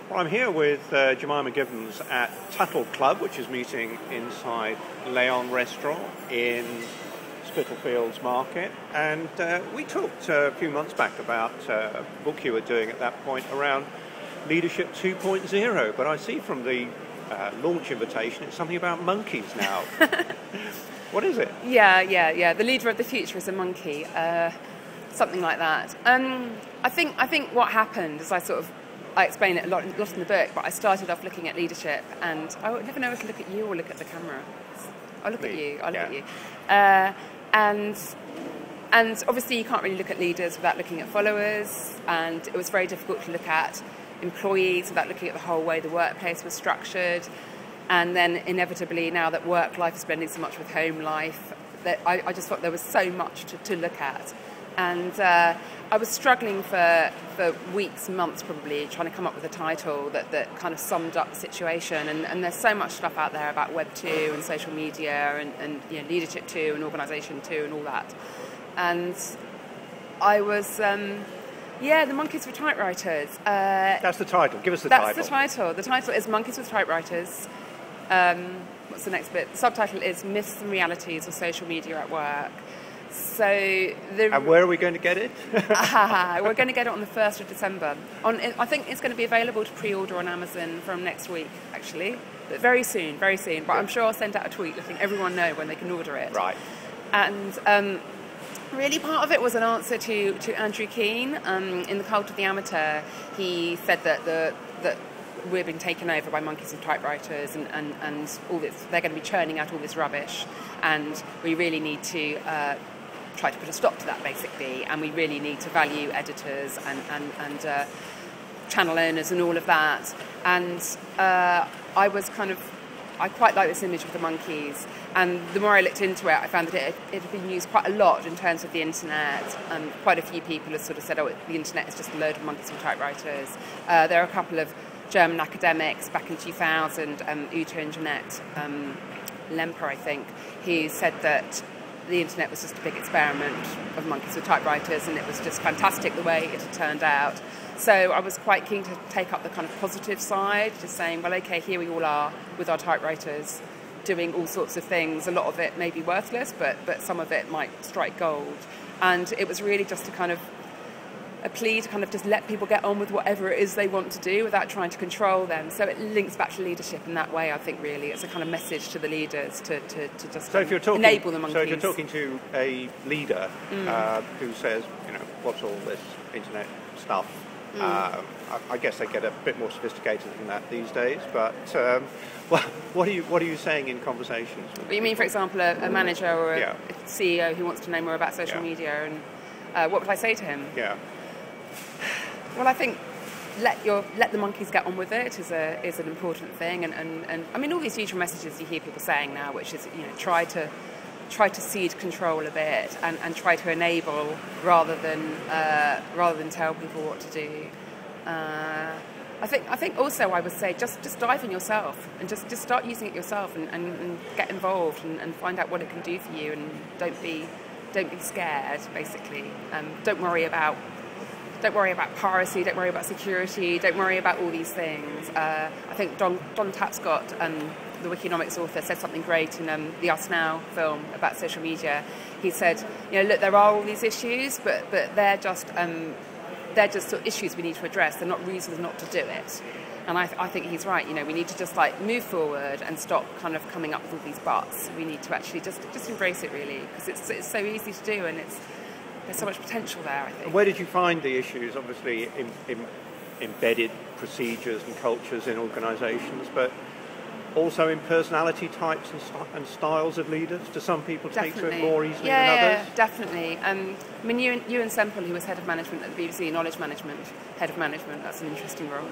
Well, I'm here with Jemima Gibbons at Tuttle Club, which is meeting inside Leon Restaurant in Spitalfields Market. And we talked a few months back about a book you were doing at that point around Leadership 2.0. But I see from the launch invitation it's something about monkeys now. What is it? Yeah. The leader of the future is a monkey. Something like that. I think what happened is I explain it a lot in the book, but I started off looking at leadership, and I would never know if to look at you or look at the camera. I'll look at you. And obviously you can't really look at leaders without looking at followers, and it was very difficult to look at employees without looking at the whole way the workplace was structured. And then inevitably, now that work life is blending so much with home life, that I just thought there was so much to look at. And I was struggling for weeks, months probably, trying to come up with a title that kind of summed up the situation. And there's so much stuff out there about Web 2 and social media and Leadership 2 and Organisation 2 and all that. And I was, the Monkeys with Typewriters. That's the title. Give us the title. That's the title. The title is Monkeys with Typewriters. What's the next bit? The subtitle is Myths and Realities of Social Media at Work. And where are we going to get it? We're going to get it on the 1st of December. I think it's going to be available to pre-order on Amazon from next week, actually. But very soon. But I'm sure I'll send out a tweet letting everyone know when they can order it. Right. And really part of it was an answer to Andrew Keane. In The Cult of the Amateur, he said that we're being taken over by monkeys and typewriters and all this. They're going to be churning out all this rubbish, and we really need to try to put a stop to that, basically, and we really need to value editors and channel owners and all of that. And I quite like this image of the monkeys, and the more I looked into it, I found that it had been used quite a lot in terms of the internet. Quite a few people have sort of said, the internet is just a load of monkeys and typewriters. There are a couple of German academics back in 2000, Ute and Jeanette Lemper, I think, who said that the internet was just a big experiment of monkeys with typewriters, and it was just fantastic the way it had turned out. So I was quite keen to take up the kind of positive side, just saying, well, okay, here we all are with our typewriters doing all sorts of things. A lot of it may be worthless, but some of it might strike gold. And it was really just a plea to kind of just let people get on with whatever it is they want to do without trying to control them. So it links back to leadership in that way, I think, really. It's a kind of message to the leaders to just enable the monkeys. So if you're talking to a leader who says, what's all this internet stuff, I guess they get a bit more sophisticated than that these days. But what are you saying in conversations? You mean, for example, a manager or a CEO who wants to know more about social media, and what would I say to him? Yeah. Well, I think let the monkeys get on with it is an important thing, and I mean all these usual messages you hear people saying now, which is try to cede control a bit and try to enable rather than tell people what to do. I think also I would say just dive in yourself and just start using it yourself and get involved and find out what it can do for you, and don't be scared, basically. Don't worry about piracy, don't worry about security, don't worry about all these things. I think Don Tapscott, the Wikinomics author, said something great in the Us Now film about social media. He said, look, there are all these issues, but they're just sort of issues we need to address. They're not reasons not to do it. And I think he's right. We need to just move forward and stop kind of coming up with all these buts. We need to actually just embrace it, really, because it's so easy to do, and there's so much potential there, I think. Where did you find the issues? Obviously, embedded procedures and cultures in organisations, but also in personality types and styles of leaders? Do some people take to it more easily than others? Yeah, definitely. I mean, Ewan Semple, who was head of management at the BBC, knowledge management, head of management, that's an interesting role.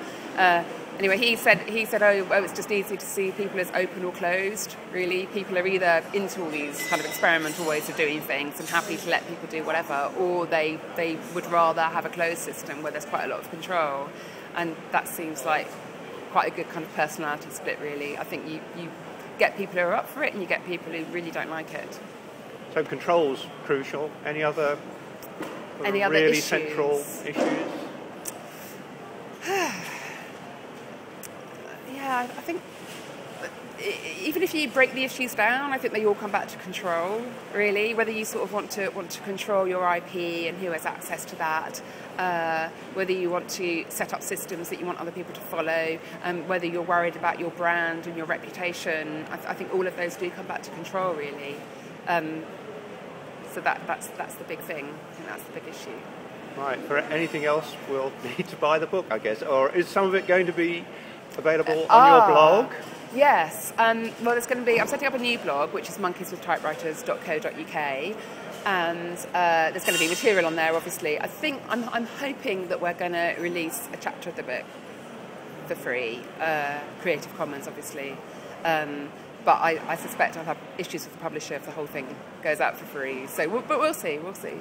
Anyway, he said, it's just easy to see people as open or closed, really. People are either into all these kind of experimental ways of doing things and happy to let people do whatever, or they would rather have a closed system where there's quite a lot of control. And that seems like quite a good kind of personality split, really. I think you get people who are up for it, and you get people who really don't like it. So control's crucial. Any other really issues? Central issues? Yeah, I think even if you break the issues down, I think they all come back to control, really. Whether you sort of want to control your IP and who has access to that, whether you want to set up systems that you want other people to follow, whether you're worried about your brand and your reputation, I think all of those do come back to control, really. So that's the big thing. I think that's the big issue. Right. For anything else, we'll need to buy the book, I guess. Or is some of it going to be available on your blog? Yes. Well, there's going to be. I'm setting up a new blog, which is monkeyswithtypewriters.co.uk, and there's going to be material on there. Obviously, I think I'm hoping that we're going to release a chapter of the book for free, Creative Commons, obviously. But I suspect I'll have issues with the publisher if the whole thing goes out for free. So, but we'll see. We'll see.